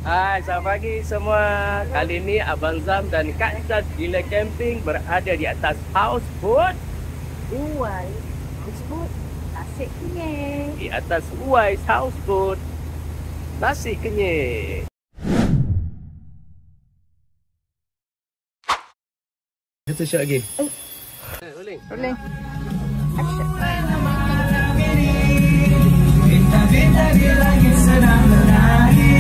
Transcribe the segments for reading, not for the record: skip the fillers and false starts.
Hai, selamat pagi semua. Kali ini Abang Zam dan Kak Izzat Gila Camping berada di atas houseboat. Uwais Houseboat Tasik Kenyir. Di atas Uwais Houseboat Tasik Kenyir. Satu shot lagi. Rolling. Rolling. Action. Bintang-bintang di langit sedang menari,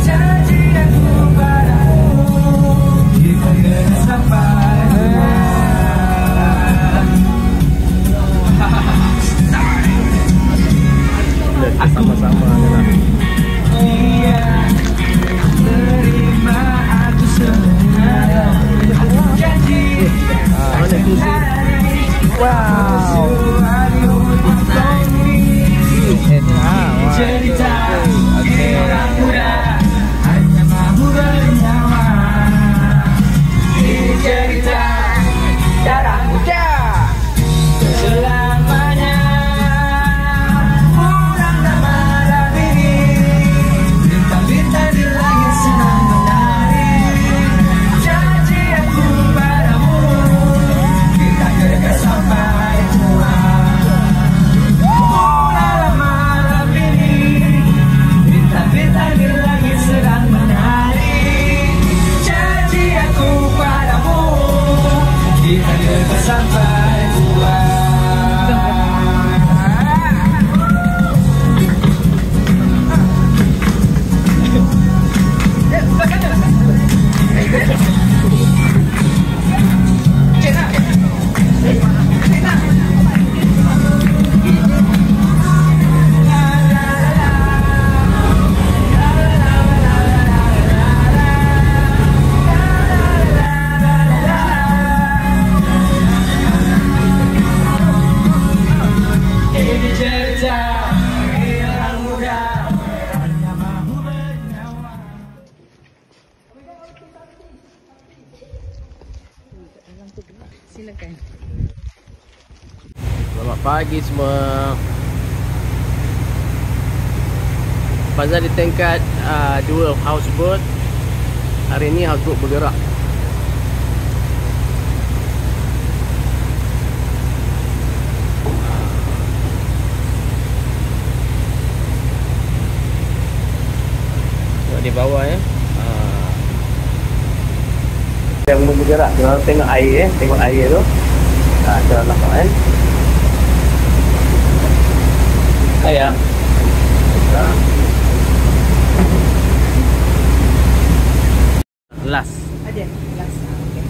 janji aku padamu, kita kena sampai Kita sama-sama lah. iya, terima aku sebenarnya, janji Mana tu sih? Wow. Cerita orang muda hanya mampu bernyawa. Ini cerita darah muda selamanya. Orang malam ini bintang-bintang di langit sedang menari, janji aku padamu, kita kekal sampai tua. Bintang di langit sedang menari, janji aku padamu, kita kekal sampai tua. Ini cerita orang muda hanya mampu bernyawa. Silakan. Selamat pagi semua. Pasal di tingkat 2 houseboat. Hari ini houseboat bergerak. Tengok di bawah ya. Yang bergerak, kita tengok air tengok air tu. Kita nampak kan. Ayah. Last. Ada. Last. Okey.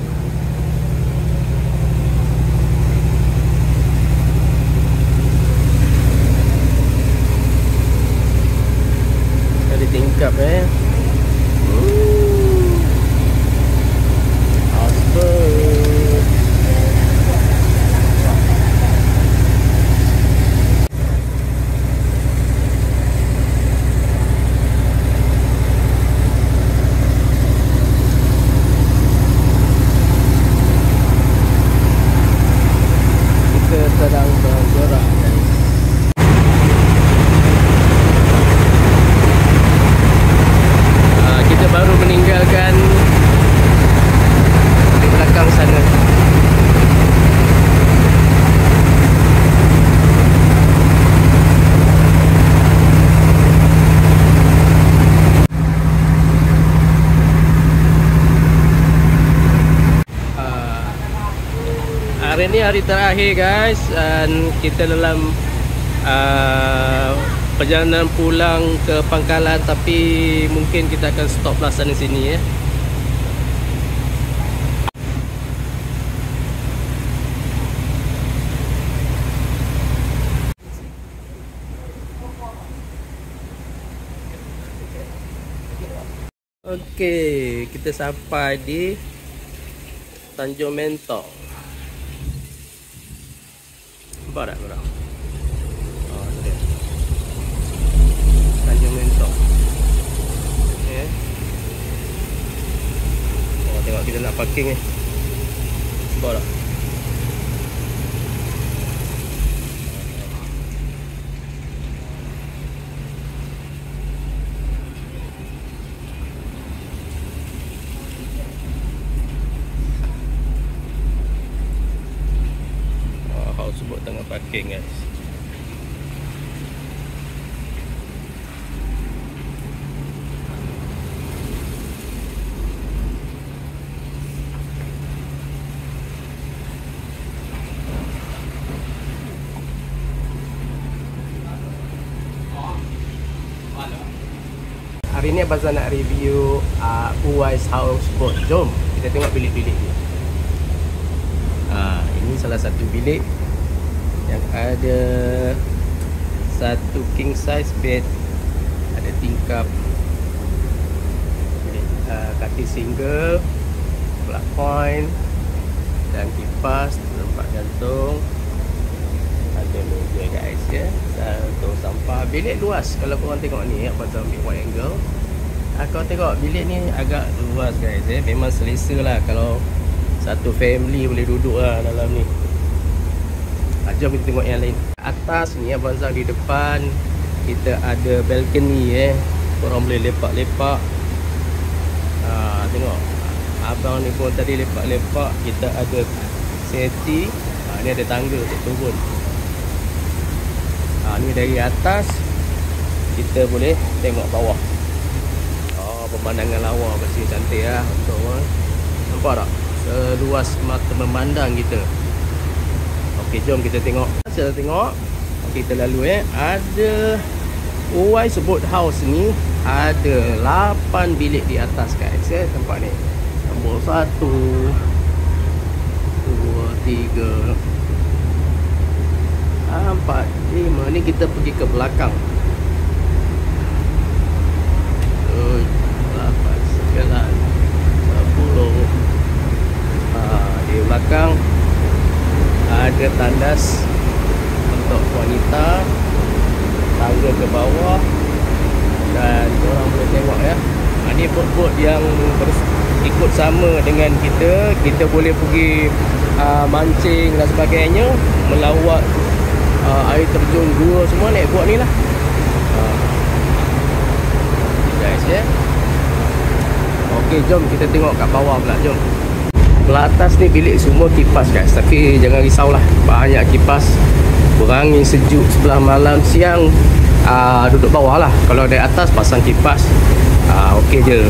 Ada tingkap Houseboat. Kita sedang bergerak guys. Kita baru meninggalkan di belakang sana. Hari ini hari terakhir guys, dan kita dalam perjalanan pulang ke pangkalan, tapi mungkin kita akan stop lah sana sini ya. Okey, kita sampai di Tanjung Mentong. Nampak tak korang? Oh, tu dia. Tanjung Mentong. Okay. Oh, tengok kita nak parking ni. Nampak tak? camping guys. Hari ni Abang Zam nak review Uwais Houseboat. Jom kita tengok bilik-bilik ni. Ini salah satu bilik yang ada satu king size bed, ada tingkap, katil single, plug point dan kipas, tempat gantung, ada meja guys ya, gantung sampah. Bilik luas kalau korang tengok ni, Abang Zam ambil wide angle. Korang tengok bilik ni agak luas guys ya, memang selesa lah kalau satu family boleh duduk lah dalam ni. Jom kita tengok yang lain. Atas ni Abang Zam di depan kita ada balcony korang boleh lepak-lepak. Tengok abang ni pun tadi lepak-lepak. Kita ada safety. Ni ada tangga untuk turun. Ni dari atas kita boleh tengok bawah. Pemandangan lawa bersih cantik lah. Nampak tak? Seluas mata memandang kita. Okey, jom kita tengok. Kita tengok. Kita lalu ada Uwais Boat House ni ada 8 bilik di atas guys tempat ni. Nombor 1 2 3 4 5. Ni kita pergi ke belakang. 8 9 10. Di belakang ada tandas untuk wanita, tangga ke bawah, dan korang boleh tengok ya. Ni bot-bot yang ikut sama dengan kita. Kita boleh pergi mancing dan sebagainya, melawat air terjun gua semua naik bot ni lah. Guys ya. Okey, jom kita tengok kat bawah pula. Jom. Belah atas ni bilik semua kipas guys. Tapi jangan risaulah, banyak kipas. Berangin sejuk sebelah malam, siang duduk bawah lah. Kalau dari atas pasang kipas, okey je.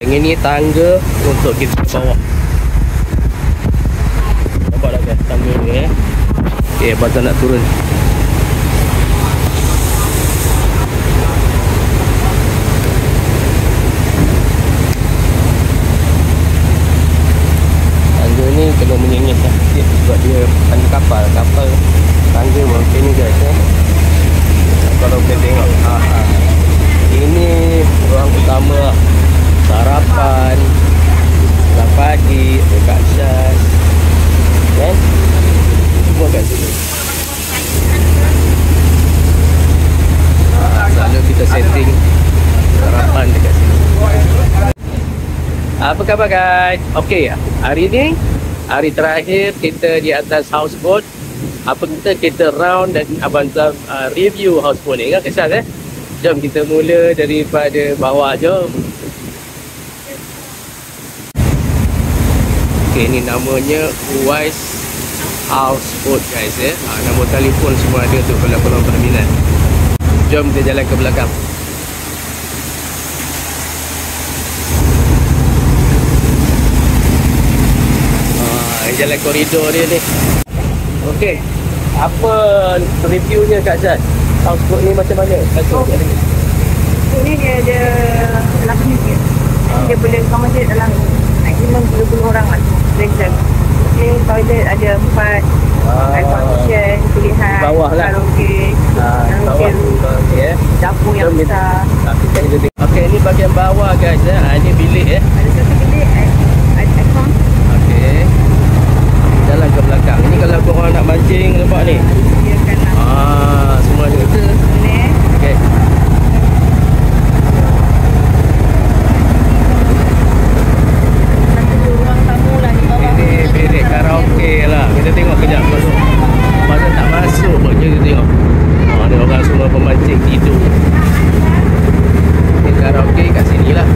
Yang ini tangga untuk kita ke bawah. Nampak tak guys tangga ni okey, Abang Zam nak turun. Ni kena menyenyet sikit sebab dia tangga kapal tangga macam ni guys kalau boleh tengok ini ruang utama, sarapan sebelah pagi, dekat syas kan, semua kat sini. Selalu kita setting sarapan dekat sini. Apa khabar guys? Okey, hari ni hari terakhir kita di atas houseboat. Apa kita round dan Abang Zam review houseboat ni kan Kesal Jom kita mula daripada bawah. Jom. Okey, ni namanya Uwais Houseboat guys nombor telefon semua ada tu kalau korang berminat. Jom kita jalan ke belakang. Jalan koridor dia ni. Okey, apa reviewnya Kak Zat? Houseboat ni macam mana? Ini dia ada 8 unit. Dia boleh accommodate dalam maximum 30 orang lah. Okay, toilet ada 4, air condition, pilihan, bawah lah. karaoke, dapur yang besar. Okey, ni bahagian bawah guys ini bilik Ada satu bilik aircon. Okey. Jalan ke belakang. Ini kalau korang nak mancing, nampak ni. Semua ada. Okey. Ruang tamu lah di bawah. Ini bilik karaoke lah. Kita tengok kejap masuk. Masa tak masuk pun je kita tengok. Ada orang semua pemancing tidur. Ini karaoke kat sini lah.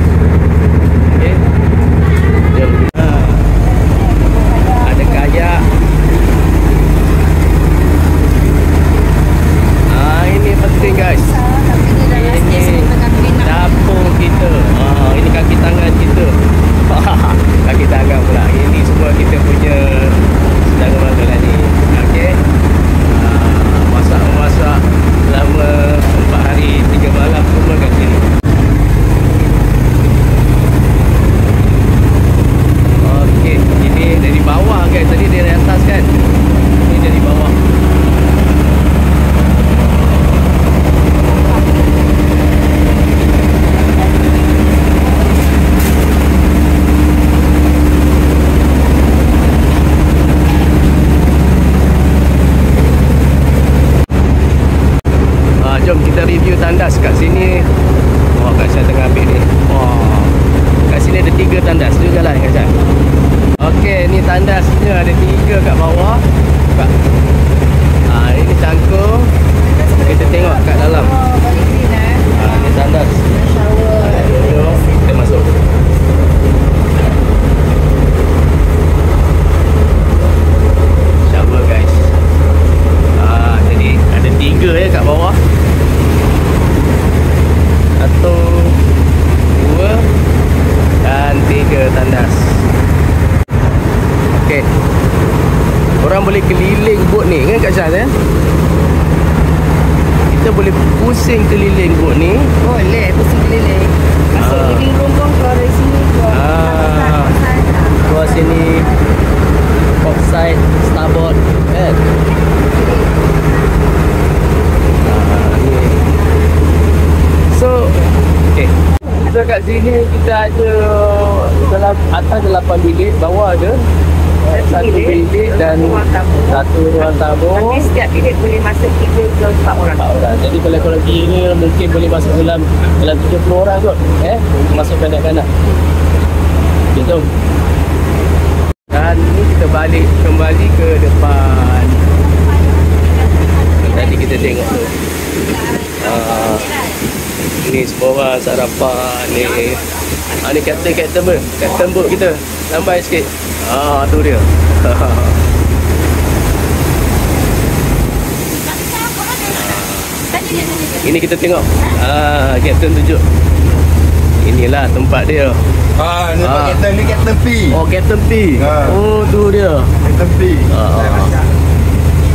So kat sini kita ada dalam atas 8 bilik, bawah ada satu bilik dan satu ruang tamu. Tapi setiap bilik boleh masuk 3 ke 4 orang. Jadi kalau koleksi ini mungkin boleh masuk dalam 70 orang kot. Masuk kanak-kanak. Gitu. Dan ini kita balik kembali ke depan. Tadi kita tengok tu. Ni semua orang sarapan ni. Ni kapten boat kita. Lambai sikit. Tu dia. Ini kita tengok. Kapten tunjuk. Inilah tempat dia. Ni kapten ni, Kapten P. Oh, Kapten P. Oh, tu dia. Kapten P.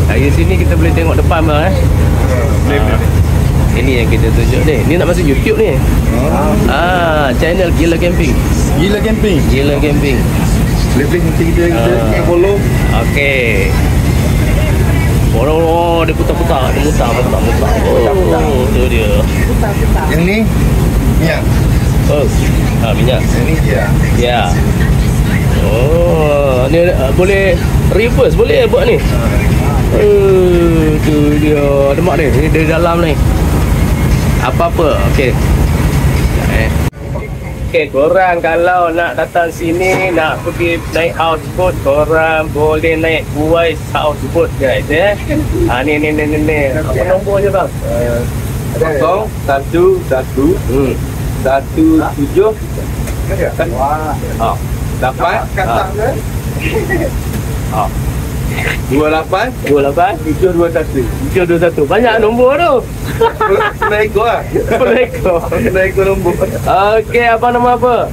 Dari sini kita boleh tengok depan lah Ini yang kita tunjuk ni. Ni nak masuk YouTube ni. Channel Gila Camping. Gila Camping. Gila Camping. Lebih nanti kita follow. Okey. Oh, dia putar-putar. Dia mutar. Oh, tu dia. Yang ni minyak. Minyak. Yang ni dia. Ya. Oh, ni boleh reverse boleh buat ni. Tu dia. Demak ni. Ni dari dalam ni. Apa-apa. Okey. Okey, korang kalau nak datang sini, nak pergi naik houseboat, korang boleh naik Buais houseboat guys ni. Apa nombornya bang? 011 17 dapat kata 28 721. Banyak nombor tu. Assalamualaikum lah. Assalamualaikum nombor. Okey, apa nama apa?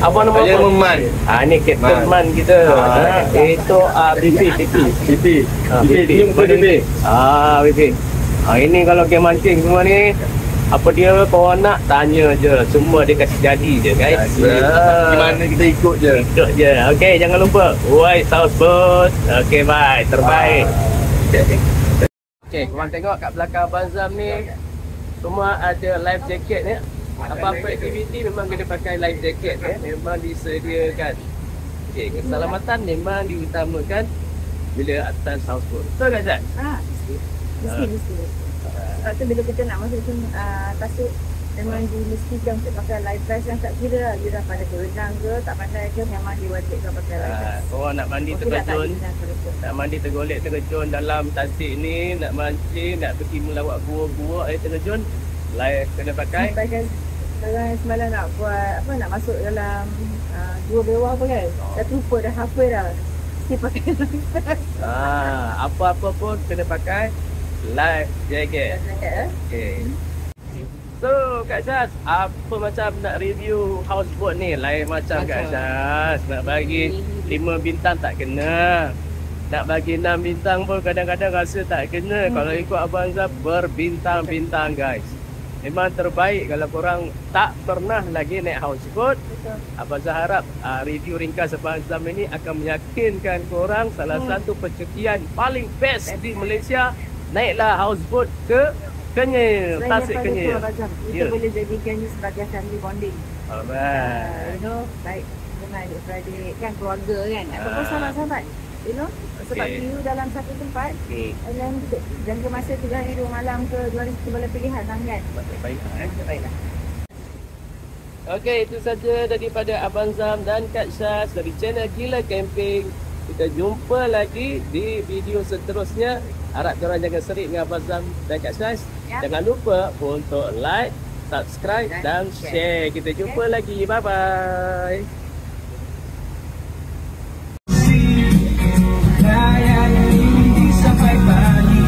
Apa nama Saya apa? Man. Ni Kapten Man kita. Itu BP. BP. Ini kalau game mancing semua ni, apa dia korang nak tanya je, semua dia kasih jadi je guys. Gimana kita ikut je. Okey, jangan lupa Buais houseboat. Okey, bye. Terbaik. Okey, korang tengok kat belakang Abang Zam ni semua ada life jacket ni. Apa-apa aktiviti memang kena pakai life jacket memang disediakan. Okey, keselamatan memang diutamakan bila atas houseboat. Betul tak Zat? Mesti. Sebab tu bila kita nak masuk tasuk, memang dimestikan untuk pakai life vest yang tak kira lah. Dia dah pada berenang ke, tak pandai ke, memang diwajibkan pakai life vest. Korang nak mandi terjun, nak mandi tergolek terjun dalam tasik ni, nak mancing, nak pergi melawat gua-gua air terjun, life kena pakai. Sekarang semalam nak buat apa, nak masuk dalam gua bawah apa kan, dah terlupa dah hafal dah, mesti pakai life vest. Apa-apa pun kena pakai life jacket. Okay. So Kak Syaz, apa macam nak review houseboat ni? Lain macam Kak Syaz. Nak bagi 5 bintang tak kena, nak bagi 6 bintang pun kadang-kadang rasa tak kena. Kalau ikut Abang Zam berbintang-bintang guys. Memang terbaik kalau korang tak pernah lagi naik houseboat. Abang Zam harap review ringkas Abang Zam ini akan meyakinkan korang salah satu percutian paling best di Malaysia. Naiklah houseboat ke Kenyir, Tasik Kenyir. Kita boleh jadikan ni sebagai family bonding. Alright. Baik dengan adik-beradik kan, keluarga kan. Ataupun sahabat-sahabat. Sebab view dalam satu tempat. Dan jangka masa 3 hari 2 malam ke 2 hari sebelah pilihan kan. Baiklah. Okey, itu saja daripada Abang Zam dan Kak Syaz dari channel Gila Camping. Kita jumpa lagi di video seterusnya. Harap korang jangan serik dengan Abang Zam dan Kak Syaz. Jangan lupa untuk like, subscribe dan share. Kita jumpa lagi. Bye-bye. Sampai pagi,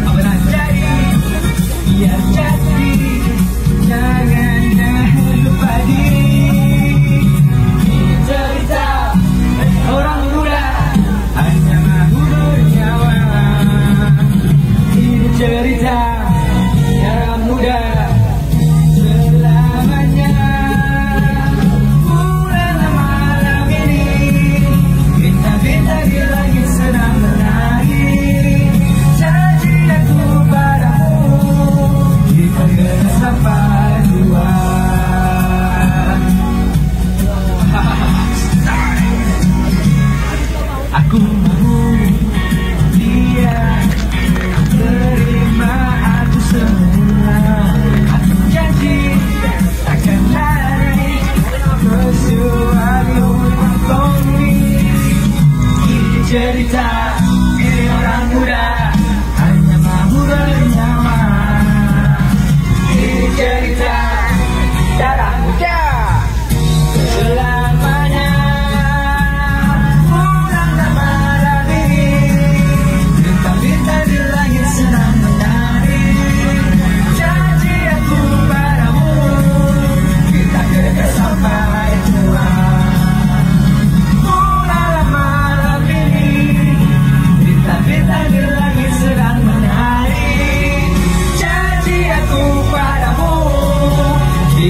apa nak jadi, biar jadi. Jangan lupa diri. Cerita orang muda hanya mahu bernyawa. Cerita orang muda selamanya. Mulai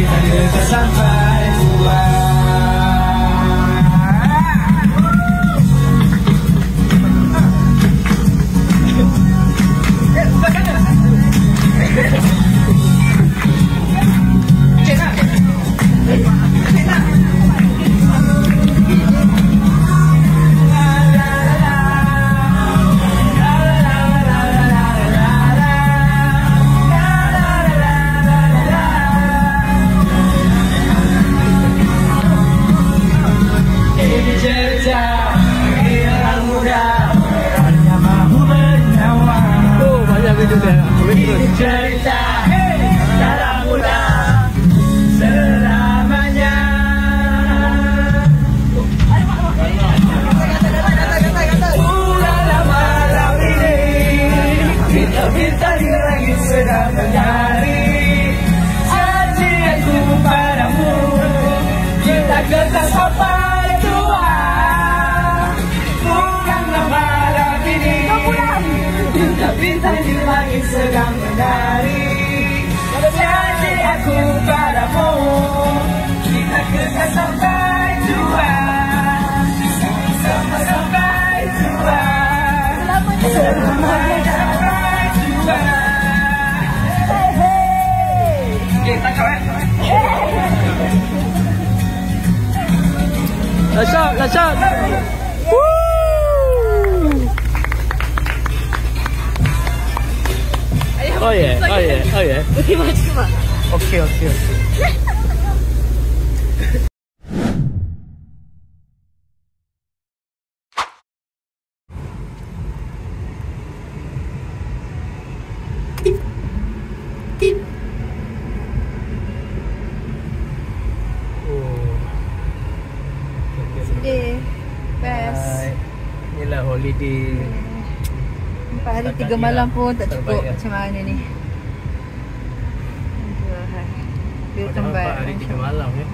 kita dekat sampai tua. Cerita cara muda selamanya. Ulala malam ini bintang-bintang di langit sedang menyari. Janjianku padamu, kita kekal sampai tua. Bukanlah malam ini bintang-bintang di langit sedang menari. Janji aku padamu, kita kekal sampai tua. Sampai tua. Sampai tua. Kita kawan. Let's shot. Oh yeah. Okay. Sedih. Best. Inilah holiday. 4 hari 3 malam pun tak cukup macam mana ni. Dia Macam tempat 4 hari 3 malam ya.